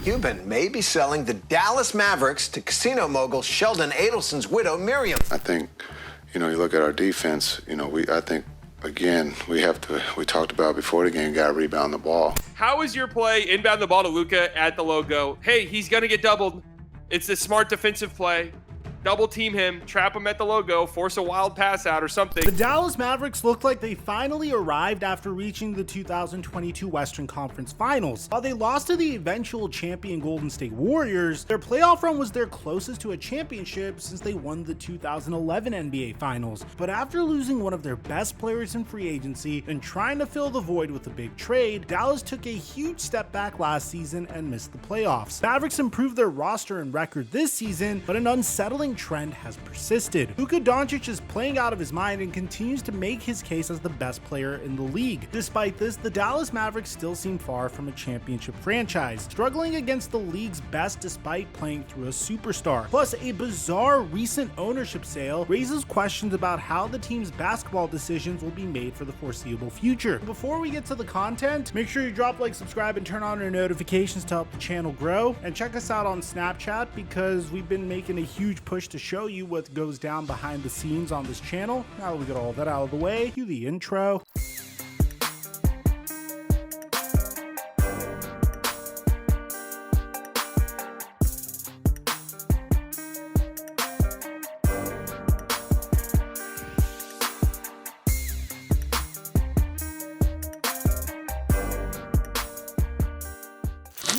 Cuban may be selling the Dallas Mavericks to casino mogul Sheldon Adelson's widow, Miriam. I think, you look at our defense, I think, again, we talked about before the game, got to rebound the ball. How is your play inbound the ball to Luka at the logo? Hey, he's going to get doubled. It's a smart defensive play. Double team him, trap him at the logo, force a wild pass out or something. The Dallas Mavericks looked like they finally arrived after reaching the 2022 Western Conference Finals. While they lost to the eventual champion Golden State Warriors, their playoff run was their closest to a championship since they won the 2011 NBA Finals. But after losing one of their best players in free agency and trying to fill the void with a big trade, Dallas took a huge step back last season and missed the playoffs. Mavericks improved their roster and record this season, but an unsettling trend has persisted. Luka Doncic is playing out of his mind and continues to make his case as the best player in the league. Despite this, the Dallas Mavericks still seem far from a championship franchise, struggling against the league's best despite playing through a superstar. Plus, a bizarre recent ownership sale raises questions about how the team's basketball decisions will be made for the foreseeable future. Before we get to the content, make sure you drop, like, subscribe, and turn on your notifications to help the channel grow. And check us out on Snapchat because we've been making a huge push to show you what goes down behind the scenes on this channel. Now that we got all that out of the way, cue the intro.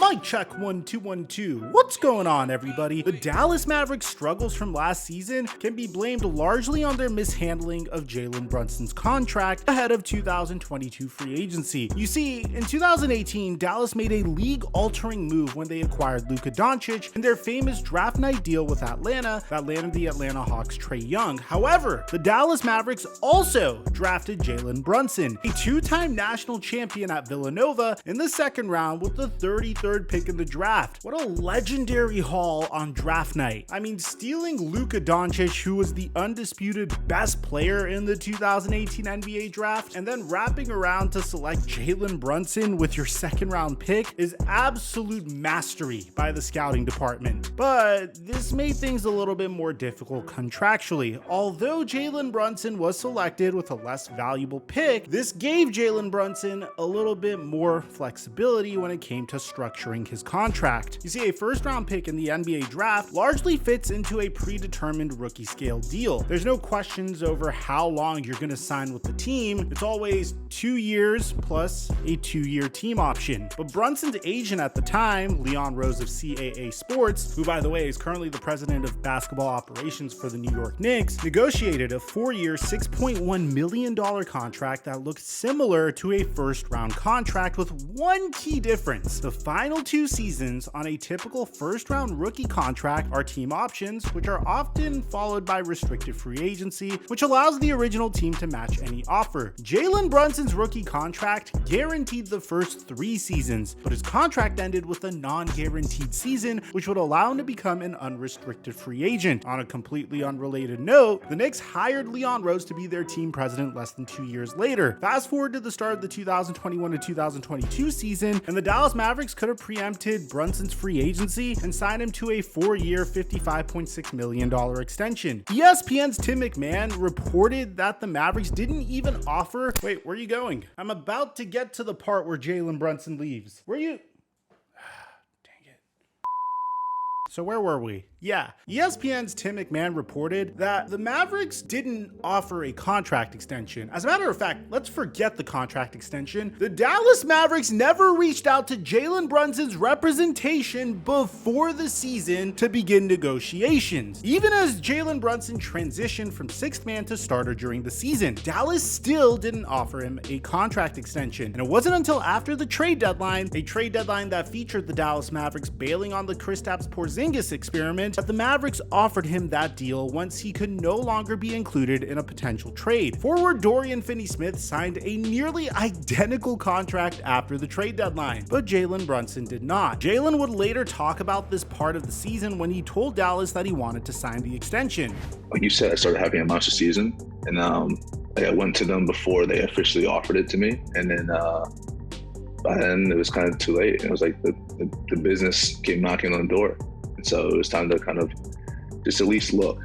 Mic check 1 2 1 2. What's going on, everybody? The Dallas Mavericks' struggles from last season can be blamed largely on their mishandling of Jalen Brunson's contract ahead of 2022 free agency. You see, in 2018, Dallas made a league-altering move when they acquired Luka Doncic in their famous draft night deal with Atlanta that landed the Atlanta Hawks' Trae Young. However, the Dallas Mavericks also drafted Jalen Brunson, a two-time national champion at Villanova, in the second round with the 33rd pick in the draft. What a legendary haul on draft night. I mean, stealing Luka Doncic, who was the undisputed best player in the 2018 NBA draft, and then wrapping around to select Jalen Brunson with your second round pick is absolute mastery by the scouting department. But this made things a little bit more difficult contractually. Although Jalen Brunson was selected with a less valuable pick, this gave Jalen Brunson a little bit more flexibility when it came to structuring his contract. You see, a first round pick in the NBA draft largely fits into a predetermined rookie scale deal. There's no questions over how long you're going to sign with the team. It's always 2 years plus a 2-year team option. But Brunson's agent at the time, Leon Rose of CAA Sports, who by the way is currently the president of basketball operations for the New York Knicks, negotiated a 4-year, $6.1 million contract that looked similar to a first round contract with one key difference. The final 2 seasons on a typical first round rookie contract are team options, which are often followed by restricted free agency, which allows the original team to match any offer. Jalen Brunson's rookie contract guaranteed the first 3 seasons, but his contract ended with a non-guaranteed season, which would allow him to become an unrestricted free agent. On a completely unrelated note, the Knicks hired Leon Rose to be their team president less than 2 years later. Fast forward to the start of the 2021 to 2022 season, and the Dallas Mavericks could have preempted Brunson's free agency and signed him to a 4-year, $55.6 million extension. ESPN's Tim McMahon reported that the Mavericks didn't even offer... Wait, where are you going? I'm about to get to the part where Jalen Brunson leaves. Where are you... Dang it. So where were we? Yeah, ESPN's Tim McMahon reported that the Mavericks didn't offer a contract extension. As a matter of fact, let's forget the contract extension. The Dallas Mavericks never reached out to Jalen Brunson's representation before the season to begin negotiations. Even as Jalen Brunson transitioned from sixth man to starter during the season, Dallas still didn't offer him a contract extension. And it wasn't until after the trade deadline, a trade deadline that featured the Dallas Mavericks bailing on the Kristaps Porzingis experiment, that the Mavericks offered him that deal once he could no longer be included in a potential trade. Forward Dorian Finney-Smith signed a nearly identical contract after the trade deadline, but Jalen Brunson did not. Jalen would later talk about this part of the season when he told Dallas that he wanted to sign the extension. Like you said, I started having a monster season, and I went to them before they officially offered it to me, and then by then it was kind of too late. It was like the business came knocking on the door. And so it was time to kind of just at least look.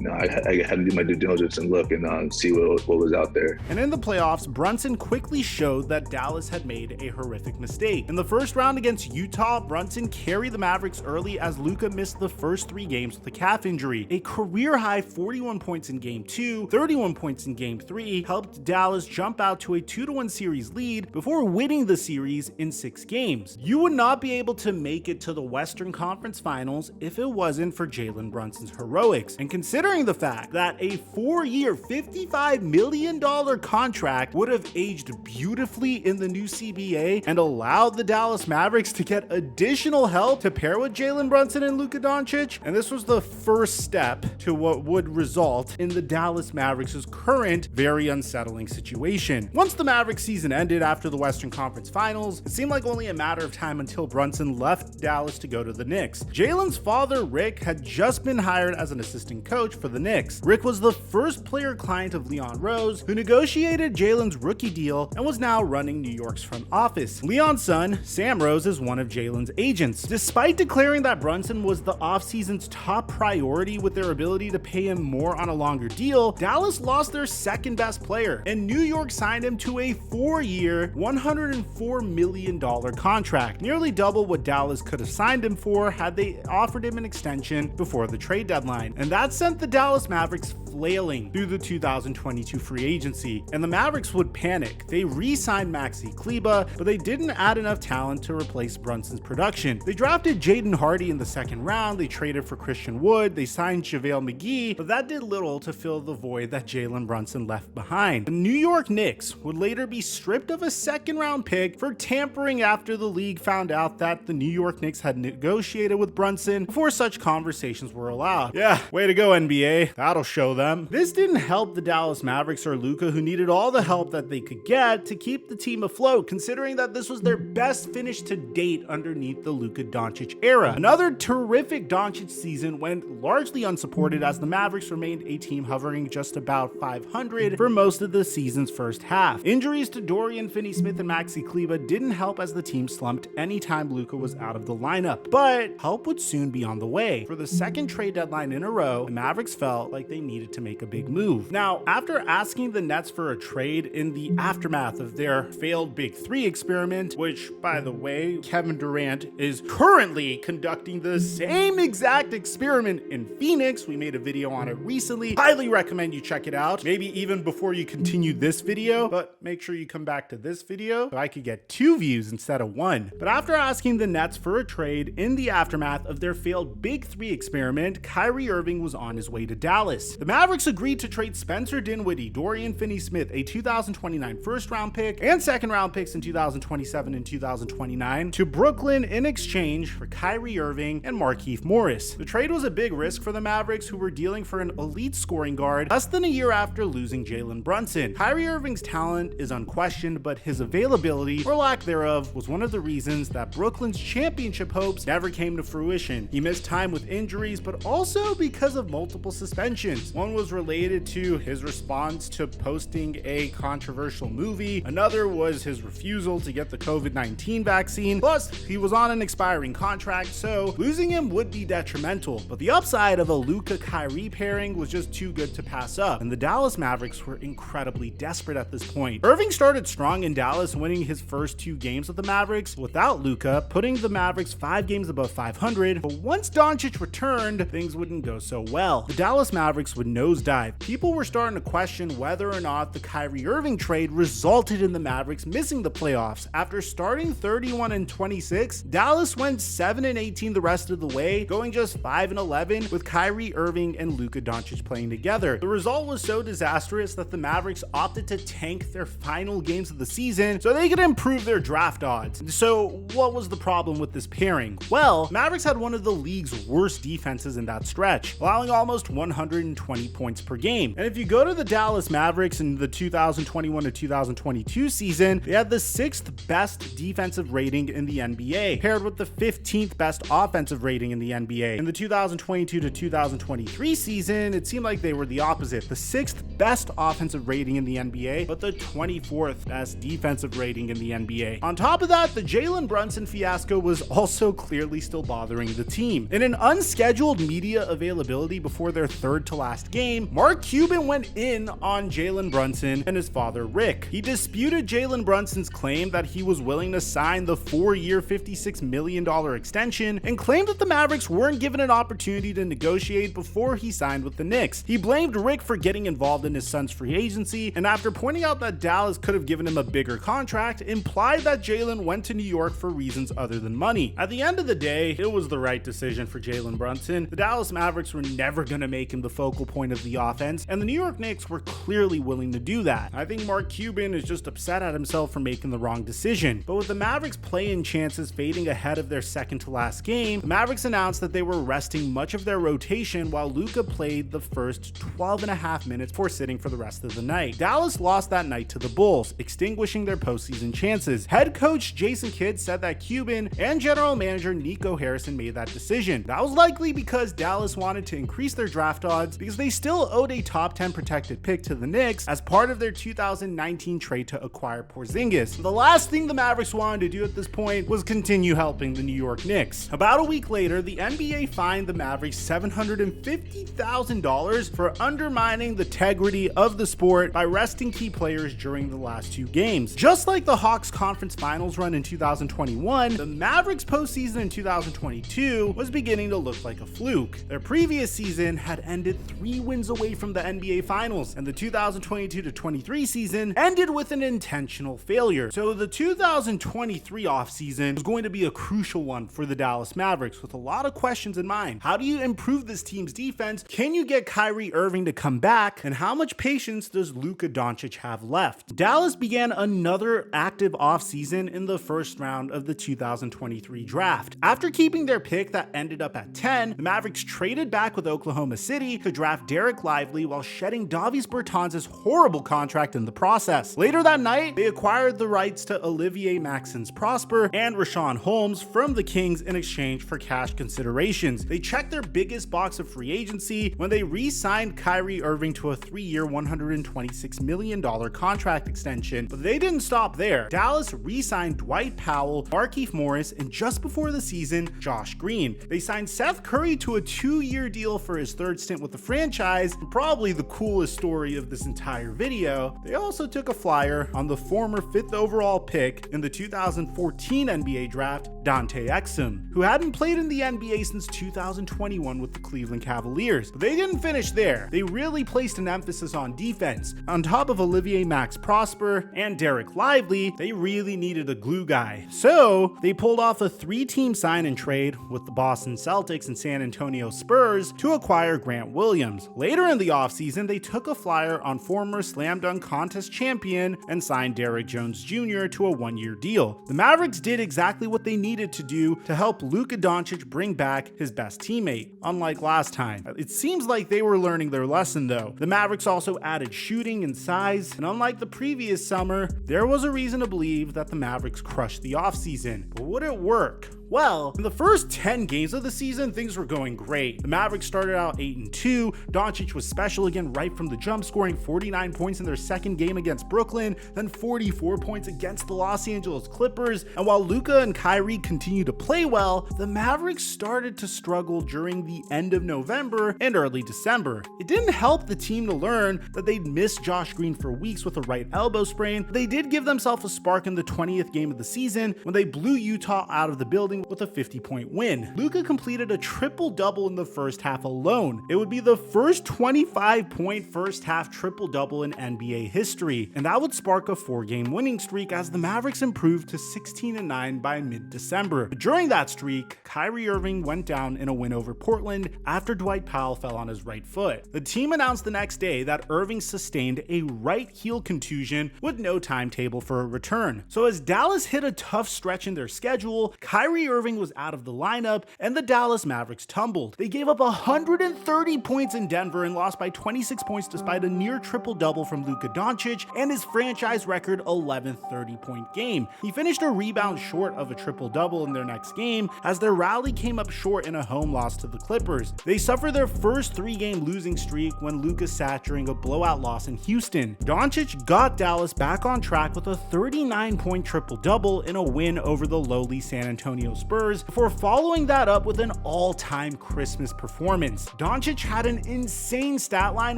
I had to do my due diligence and look and see what was out there. And in the playoffs, Brunson quickly showed that Dallas had made a horrific mistake. In the first round against Utah, Brunson carried the Mavericks early as Luka missed the first 3 games with a calf injury. A career-high 41 points in Game 2, 31 points in Game 3 helped Dallas jump out to a 2-1 series lead before winning the series in 6 games. You would not be able to make it to the Western Conference Finals if it wasn't for Jalen Brunson's heroics. And considering the fact that a 4-year, $55 million contract would have aged beautifully in the new CBA and allowed the Dallas Mavericks to get additional help to pair with Jalen Brunson and Luka Doncic. And this was the first step to what would result in the Dallas Mavericks' current very unsettling situation. Once the Mavericks season ended after the Western Conference Finals, it seemed like only a matter of time until Brunson left Dallas to go to the Knicks. Jalen's father, Rick, had just been hired as an assistant coach for the Knicks. Rick was the first player client of Leon Rose, who negotiated Jalen's rookie deal and was now running New York's front office. Leon's son, Sam Rose, is one of Jalen's agents. Despite declaring that Brunson was the offseason's top priority with their ability to pay him more on a longer deal, Dallas lost their second best player, and New York signed him to a 4-year, $104 million contract, nearly double what Dallas could have signed him for had they offered him an extension before the trade deadline. And that sent the Dallas Mavericks flailing through the 2022 free agency, and the Mavericks would panic. They re-signed Maxi Kleber, but they didn't add enough talent to replace Brunson's production. They drafted Jaden Hardy in the second round, they traded for Christian Wood, they signed JaVale McGee, but that did little to fill the void that Jalen Brunson left behind. The New York Knicks would later be stripped of a second-round pick for tampering after the league found out that the New York Knicks had negotiated with Brunson before such conversations were allowed. Yeah, way to go, NBA. That'll show them. This didn't help the Dallas Mavericks or Luka, who needed all the help that they could get to keep the team afloat, considering that this was their best finish to date underneath the Luka Doncic era. Another terrific Doncic season went largely unsupported as the Mavericks remained a team hovering just about 500 for most of the season's first half. Injuries to Dorian Finney-Smith and Maxi Kleber didn't help as the team slumped anytime Luka was out of the lineup, but help would soon be on the way. For the second trade deadline in a row, the Mavericks felt like they needed to make a big move. Now, after asking the Nets for a trade in the aftermath of their failed Big 3 experiment, which, by the way, Kevin Durant is currently conducting the same exact experiment in Phoenix. We made a video on it recently. Highly recommend you check it out. Maybe even before you continue this video, but make sure you come back to this video so I could get 2 views instead of 1. But after asking the Nets for a trade in the aftermath of their failed Big 3 experiment, Kyrie Irving was on his way to Dallas. The Mavericks agreed to trade Spencer Dinwiddie, Dorian Finney-Smith, a 2029 first-round pick, and second-round picks in 2027 and 2029 to Brooklyn in exchange for Kyrie Irving and Markieff Morris. The trade was a big risk for the Mavericks, who were dealing for an elite scoring guard less than a year after losing Jalen Brunson. Kyrie Irving's talent is unquestioned, but his availability, or lack thereof, was one of the reasons that Brooklyn's championship hopes never came to fruition. He missed time with injuries, but also because of multiple suspensions. One was related to his response to posting a controversial movie. Another was his refusal to get the COVID-19 vaccine. Plus, he was on an expiring contract, so losing him would be detrimental. But the upside of a Luka-Kyrie pairing was just too good to pass up, and the Dallas Mavericks were incredibly desperate at this point. Irving started strong in Dallas, winning his first 2 games with the Mavericks without Luka, putting the Mavericks 5 games above 500. But once Doncic returned, things wouldn't go so well. The Dallas Mavericks would nosedive. People were starting to question whether or not the Kyrie Irving trade resulted in the Mavericks missing the playoffs. After starting 31-26, Dallas went 7-18 the rest of the way, going just 5-11 with Kyrie Irving and Luka Doncic playing together. The result was so disastrous that the Mavericks opted to tank their final games of the season so they could improve their draft odds. So what was the problem with this pairing? Well, Mavericks had one of the league's worst defenses in that stretch, allowing almost almost 120 points per game. And if you go to the Dallas Mavericks in the 2021 to 2022 season, they had the 6th best defensive rating in the NBA, paired with the 15th best offensive rating in the NBA. In the 2022 to 2023 season, it seemed like they were the opposite, the 6th best offensive rating in the NBA, but the 24th best defensive rating in the NBA. On top of that, the Jalen Brunson fiasco was also clearly still bothering the team. In an unscheduled media availability before their third to last game, Mark Cuban went in on Jalen Brunson and his father Rick. He disputed Jalen Brunson's claim that he was willing to sign the 4-year $56 million extension and claimed that the Mavericks weren't given an opportunity to negotiate before he signed with the Knicks. He blamed Rick for getting involved in his son's free agency, and after pointing out that Dallas could have given him a bigger contract, implied that Jalen went to New York for reasons other than money. At the end of the day, it was the right decision for Jalen Brunson. The Dallas Mavericks were never going to make him the focal point of the offense, and the New York Knicks were clearly willing to do that. I think Mark Cuban is just upset at himself for making the wrong decision. But with the Mavericks' play-in chances fading ahead of their second to last game, the Mavericks announced that they were resting much of their rotation while Luka played the first 12.5 minutes before sitting for the rest of the night. Dallas lost that night to the Bulls, extinguishing their postseason chances. Head coach Jason Kidd said that Cuban and general manager Nico Harrison made that decision. That was likely because Dallas wanted to increase their draft odds because they still owed a top 10 protected pick to the Knicks as part of their 2019 trade to acquire Porzingis. The last thing the Mavericks wanted to do at this point was continue helping the New York Knicks. About a week later, the NBA fined the Mavericks $750,000 for undermining the integrity of the sport by resting key players during the last 2 games. Just like the Hawks conference finals run in 2021, the Mavericks postseason in 2022 was beginning to look like a fluke. Their previous season had ended 3 wins away from the NBA finals, and the 2022-23 season ended with an intentional failure. So the 2023 offseason was going to be a crucial one for the Dallas Mavericks with a lot of questions in mind. How do you improve this team's defense? Can you get Kyrie Irving to come back? And how much patience does Luka Doncic have left? Dallas began another active offseason in the first round of the 2023 draft. After keeping their pick that ended up at 10, the Mavericks traded back with Oklahoma City to draft Derek Lively while shedding Davis Bertans' horrible contract in the process. Later that night, they acquired the rights to Olivier Maxence Prosper and Rashawn Holmes from the Kings in exchange for cash considerations. They checked their biggest box of free agency when they re-signed Kyrie Irving to a 3-year $126 million contract extension. But they didn't stop there. Dallas re-signed Dwight Powell, Markieff Morris, and just before the season, Josh Green. They signed Seth Curry to a 2-year deal for his 3rd stint with the franchise. Probably the coolest story of this entire video, they also took a flyer on the former 5th overall pick in the 2014 NBA draft, Dante Exum, who hadn't played in the NBA since 2021 with the Cleveland Cavaliers. But they didn't finish there. They really placed an emphasis on defense. On top of Olivier Max Prosper and Derek Lively, they really needed a glue guy. So they pulled off a 3-team sign and trade with the Boston Celtics and San Antonio Spurs to acquire Grant Williams. Later in the offseason, they took a flyer on former Slam Dunk Contest champion and signed Derrick Jones Jr. to a 1-year deal. The Mavericks did exactly what they needed to do to help Luka Doncic bring back his best teammate, unlike last time. It seems like they were learning their lesson though. The Mavericks also added shooting and size, and unlike the previous summer, there was a reason to believe that the Mavericks crushed the offseason. But would it work? Well, in the first 10 games of the season, things were going great. The Mavericks started out 8-2. Doncic was special again right from the jump, scoring 49 points in their second game against Brooklyn, then 44 points against the Los Angeles Clippers. And while Luka and Kyrie continued to play well, the Mavericks started to struggle during the end of November and early December. It didn't help the team to learn that they'd missed Josh Green for weeks with a right elbow sprain. They did give themselves a spark in the 20th game of the season when they blew Utah out of the building with a 50-point win. Luka completed a triple-double in the first half alone. It would be the first 25-point first half triple-double in NBA history, and that would spark a 4-game winning streak as the Mavericks improved to 16-9 by mid-December. During that streak, Kyrie Irving went down in a win over Portland after Dwight Powell fell on his right foot. The team announced the next day that Irving sustained a right heel contusion with no timetable for a return. So as Dallas hit a tough stretch in their schedule, Kyrie Irving was out of the lineup, and the Dallas Mavericks tumbled. They gave up 130 points in Denver and lost by 26 points despite a near triple-double from Luka Doncic and his franchise record 11th 30-point game. He finished a rebound short of a triple-double in their next game as their rally came up short in a home loss to the Clippers. They suffered their first 3-game losing streak when Luka sat during a blowout loss in Houston. Doncic got Dallas back on track with a 39-point triple-double in a win over the lowly San Antonio Spurs before following that up with an all-time Christmas performance. Doncic had an insane stat line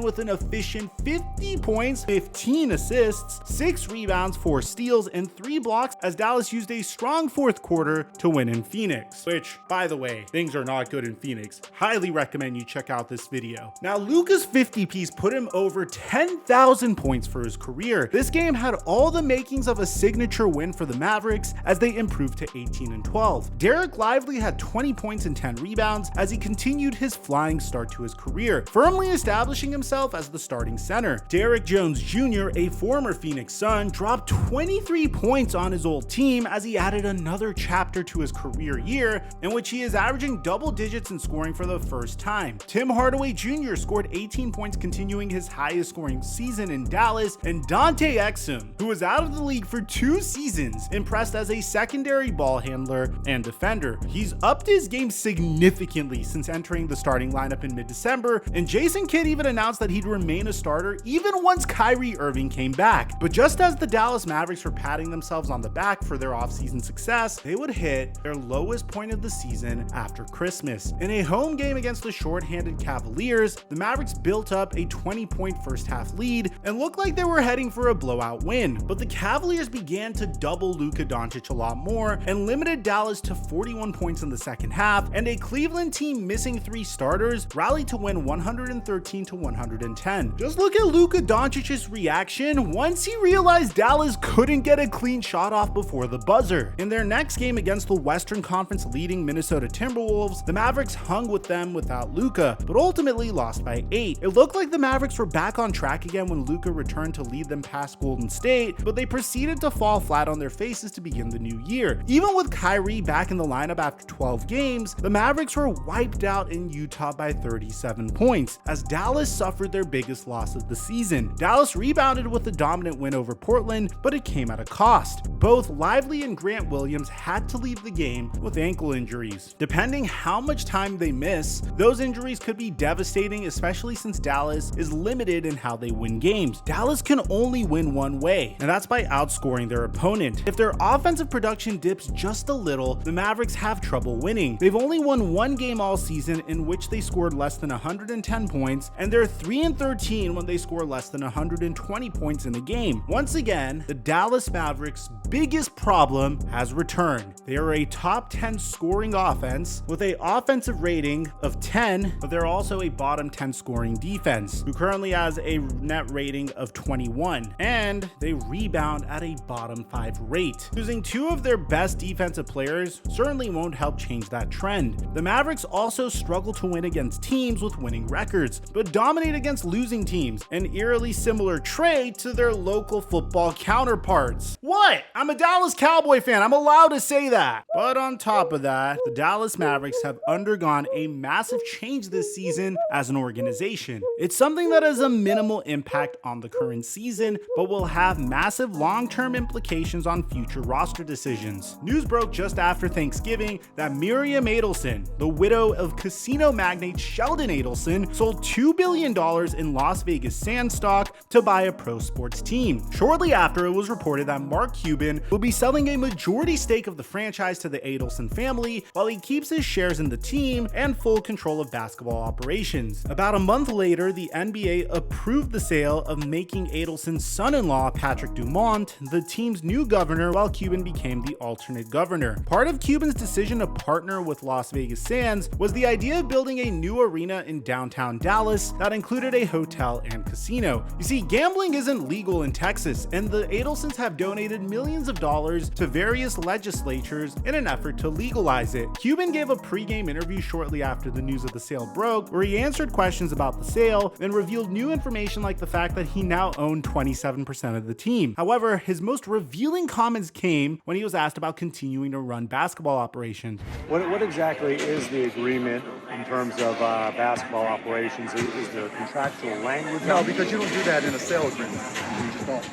with an efficient 50 points, 15 assists, 6 rebounds, 4 steals, and 3 blocks as Dallas used a strong fourth quarter to win in Phoenix. Which, by the way, things are not good in Phoenix. Highly recommend you check out this video. Now, Luka's 50-piece put him over 10,000 points for his career. This game had all the makings of a signature win for the Mavericks as they improved to 18-12. Derek Lively had 20 points and 10 rebounds as he continued his flying start to his career, firmly establishing himself as the starting center. Derek Jones Jr., a former Phoenix Sun, dropped 23 points on his old team as he added another chapter to his career year in which he is averaging double digits in scoring for the first time. Tim Hardaway Jr. scored 18 points, continuing his highest scoring season in Dallas, and Dante Exum, who was out of the league for 2 seasons, impressed as a secondary ball handler and defender. He's upped his game significantly since entering the starting lineup in mid-December, and Jason Kidd even announced that he'd remain a starter even once Kyrie Irving came back. But just as the Dallas Mavericks were patting themselves on the back for their offseason success, they would hit their lowest point of the season after Christmas. In a home game against the short-handed Cavaliers, the Mavericks built up a 20-point first-half lead and looked like they were heading for a blowout win. But the Cavaliers began to double Luka Doncic a lot more and limited Dallas to 41 points in the second half, and a Cleveland team missing 3 starters rallied to win 113-110. Just look at Luka Doncic's reaction once he realized Dallas couldn't get a clean shot off before the buzzer. In their next game against the Western Conference leading Minnesota Timberwolves, the Mavericks hung with them without Luka, but ultimately lost by 8. It looked like the Mavericks were back on track again when Luka returned to lead them past Golden State, but they proceeded to fall flat on their faces to begin the new year. Even with Kyrie back in the lineup after 12 games, the Mavericks were wiped out in Utah by 37 points, as Dallas suffered their biggest loss of the season. Dallas rebounded with a dominant win over Portland, but it came at a cost. Both Lively and Grant Williams had to leave the game with ankle injuries. Depending how much time they miss, those injuries could be devastating, especially since Dallas is limited in how they win games. Dallas can only win one way, and that's by outscoring their opponent. If their offensive production dips just a little, the Mavericks have trouble winning. They've only won 1 game all season in which they scored less than 110 points, and they're 3-13 when they score less than 120 points in a game. Once again, the Dallas Mavericks' biggest problem has returned. They are a top 10 scoring offense with an offensive rating of 10, but they're also a bottom 10 scoring defense, who currently has a net rating of 21, and they rebound at a bottom 5 rate. Losing 2 of their best defensive players certainly won't help change that trend. The Mavericks also struggle to win against teams with winning records, but dominate against losing teams, an eerily similar trait to their local football counterparts. What? I'm a Dallas Cowboy fan, I'm allowed to say that. But on top of that, the Dallas Mavericks have undergone a massive change this season as an organization. It's something that has a minimal impact on the current season, but will have massive long-term implications on future roster decisions. News broke just after Thanksgiving that Miriam Adelson, the widow of casino magnate Sheldon Adelson, sold $2 billion in Las Vegas sand stock to buy a pro sports team. Shortly after, it was reported that Mark Cuban will be selling a majority stake of the franchise to the Adelson family, while he keeps his shares in the team and full control of basketball operations. About a month later, the NBA approved the sale of making Adelson's son-in-law, Patrick Dumont, the team's new governor, while Cuban became the alternate governor. Part of Cuban's decision to partner with Las Vegas Sands was the idea of building a new arena in downtown Dallas that included a hotel and casino. You see, gambling isn't legal in Texas, and the Adelsons have donated millions of dollars to various legislatures in an effort to legalize it. Cuban gave a pre-game interview shortly after the news of the sale broke, where he answered questions about the sale and revealed new information like the fact that he now owned 27% of the team. However, his most revealing comments came when he was asked about continuing to run basketball basketball operations. What exactly is the agreement in terms of basketball operations? Is there contractual language? No, because you don't do that in a sale agreement. You just don't.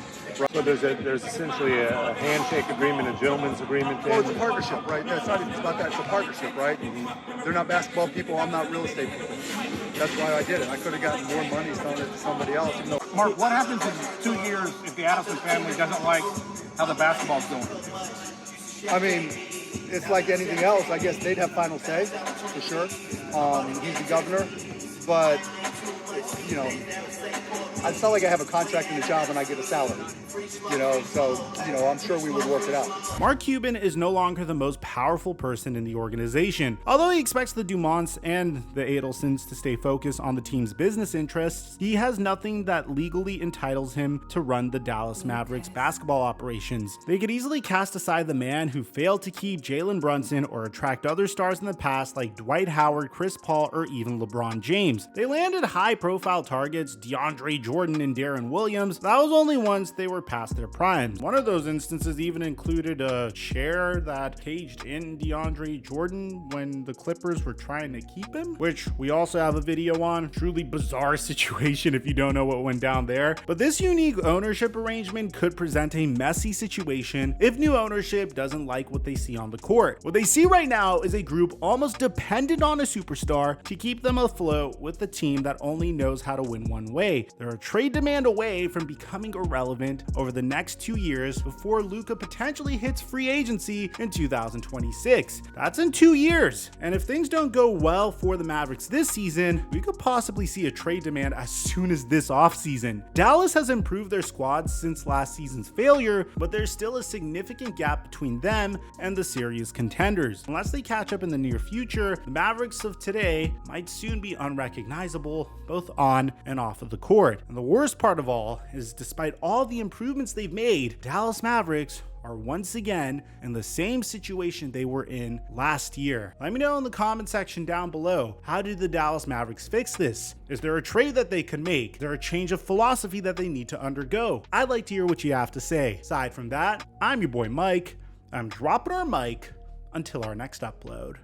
So there's essentially a handshake agreement, a gentleman's agreement. Well, it's a partnership, right? That's not even about that. It's a partnership, right? They're not basketball people. I'm not real estate people. That's why I did it. I could have gotten more money selling it to somebody else. Even though Mark, what happens in 2 years if the Adelson family doesn't like how the basketball's going? I mean, it's like anything else. I guess they'd have final say, for sure. He's the governor, but, you know, I felt like I have a contract in the job and I get a salary, so, I'm sure we would work it out. Mark Cuban is no longer the most powerful person in the organization. Although he expects the Dumonts and the Adelsons to stay focused on the team's business interests, he has nothing that legally entitles him to run the Dallas Mavericks basketball operations. They could easily cast aside the man who failed to keep Jalen Brunson or attract other stars in the past like Dwight Howard, Chris Paul, or even LeBron James. They landed high-profile targets, DeAndre Jordan and Darren Williams. That was only once they were past their primes. One of those instances even included a chair that caged in DeAndre Jordan when the Clippers were trying to keep him, which we also have a video on. Truly bizarre situation if you don't know what went down there. But this unique ownership arrangement could present a messy situation if new ownership doesn't like what they see on the court. What they see right now is a group almost dependent on a superstar to keep them afloat with a team that only knows how to win one way. They're a trade demand away from becoming irrelevant over the next 2 years before Luka potentially hits free agency in 2026. That's in 2 years. And if things don't go well for the Mavericks this season, we could possibly see a trade demand as soon as this offseason. Dallas has improved their squad since last season's failure, but there's still a significant gap between them and the serious contenders. Unless they catch up in the near future, the Mavericks of today might soon be unrecognizable both on and off of the court. And the worst part of all is, despite all the improvements they've made, Dallas Mavericks are once again in the same situation they were in last year. Let me know in the comment section down below, how did the Dallas Mavericks fix this? Is there a trade that they can make? Is there a change of philosophy that they need to undergo? I'd like to hear what you have to say. Aside from that, I'm your boy Mike. I'm dropping our mic until our next upload.